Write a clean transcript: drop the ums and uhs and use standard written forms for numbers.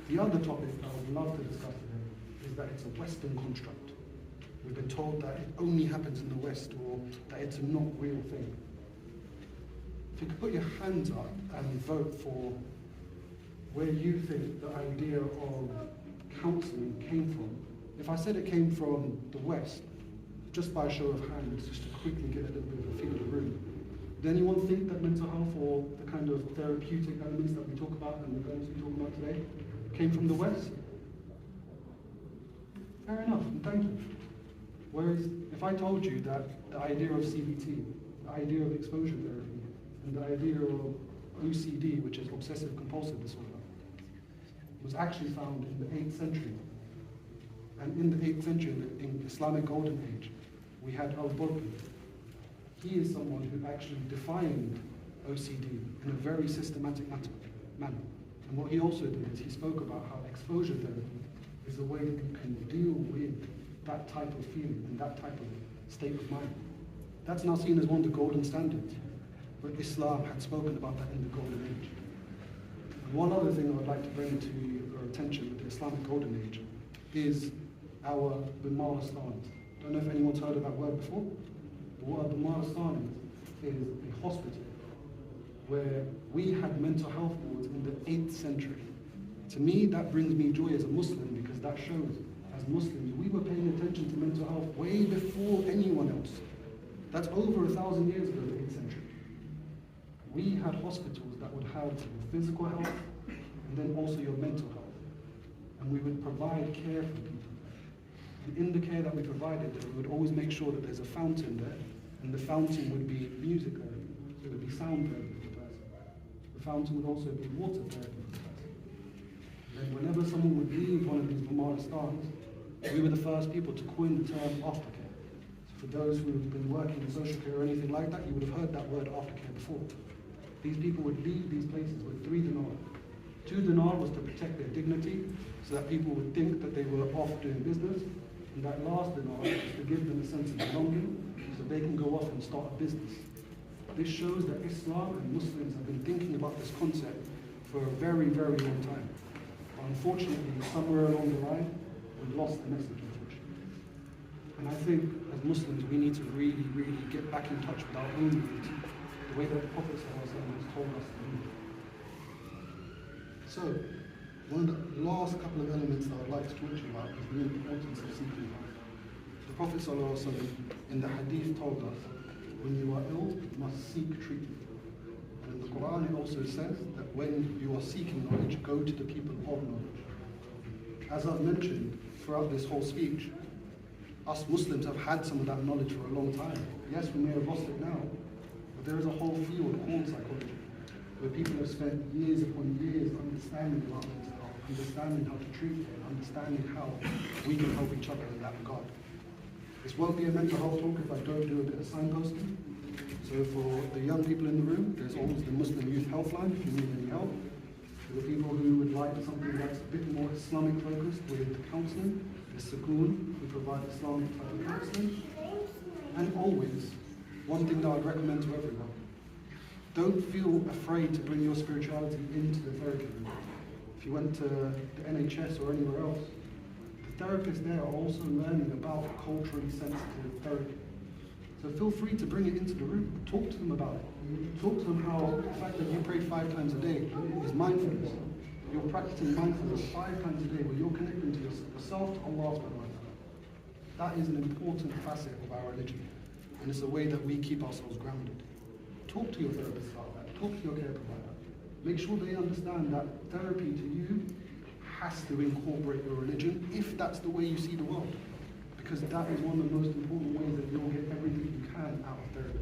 The other topic that I would love to discuss today is that it's a Western construct. We've been told that it only happens in the West, or that it's a not real thing. If you could put your hands up and vote for where you think the idea of counselling came from. If I said it came from the West, just by a show of hands, just to quickly get a little bit of a feel of the room, does anyone think that mental health or the kind of therapeutic elements that we talk about and we're going to be talking about today came from the West? Fair enough, and thank you. Whereas if I told you that the idea of CBT, the idea of exposure therapy, and the idea of OCD, which is obsessive compulsive disorder, was actually found in the 8th century. And in the 8th century, in the Islamic Golden Age, we had al-Burqi. He is someone who actually defined OCD in a very systematic manner. And what he also did is he spoke about how exposure therapy is a way that you can deal with that type of feeling and that type of state of mind. That's now seen as one of the golden standards. But Islam had spoken about that in the Golden Age. And one other thing I would like to bring to your attention with the Islamic Golden Age is our Bimaristan. I don't know if anyone's heard of that word before, but what a Bimaristan is a hospital where we had mental health wards in the 8th century. To me, that brings me joy as a Muslim, because that shows, as Muslims, we were paying attention to mental health way before anyone else. That's over 1,000 years ago, the 8th century. We had hospitals that would have your physical health and then also your mental health. And we would provide care for people. And in the care that we provided, we would always make sure that there's a fountain there, and the fountain would be music therapy, so it would be sound therapy for the person. The fountain would also be water therapy for the person. And then whenever someone would leave one of these Bimaristans, we were the first people to coin the term aftercare. So for those who have been working in social care or anything like that, you would have heard that word aftercare before. These people would leave these places with 3 dinar. 2 dinar was to protect their dignity, so that people would think that they were off doing business. And that last dinar was to give them a sense of belonging, so they can go off and start a business. This shows that Islam and Muslims have been thinking about this concept for a very, very long time. But unfortunately, somewhere along the line, we've lost the message, unfortunately. And I think, as Muslims, we need to really, really get back in touch with our own roots, the way that the Prophet has told us to do. So, one of the last couple of elements that I'd like to talk to you about is the importance of seeking help. The Prophet ﷺ in the hadith told us, when you are ill, you must seek treatment. And in the Quran it also says that when you are seeking knowledge, go to the people of knowledge. As I've mentioned throughout this whole speech, us Muslims have had some of that knowledge for a long time. Yes, we may have lost it now, but there is a whole field called psychology, where people have spent years upon years understanding about mental health, understanding how to treat it, understanding how we can help each other in that regard. This won't be a mental health talk if I don't do a bit of signposting. So for the young people in the room, there's always the Muslim Youth Helpline if you need any help. For the people who would like something that's a bit more Islamic focused with counselling, there's Sagoon, who provide Islamic type of counselling. And always, one thing that I'd recommend to everyone, don't feel afraid to bring your spirituality into the therapy room. If you went to the NHS or anywhere else, the therapists there are also learning about culturally sensitive therapy. So feel free to bring it into the room. Talk to them about it. Talk to them how the fact that you pray 5 times a day is mindfulness. You're practicing mindfulness 5 times a day, where you're connecting to yourself, to Allah. That is an important facet of our religion. And it's a way that we keep ourselves grounded. Talk to your therapist about that. Talk to your care provider. Make sure they understand that therapy to you has to incorporate your religion, if that's the way you see the world. Because that is one of the most important ways that you'll get everything you can out of therapy.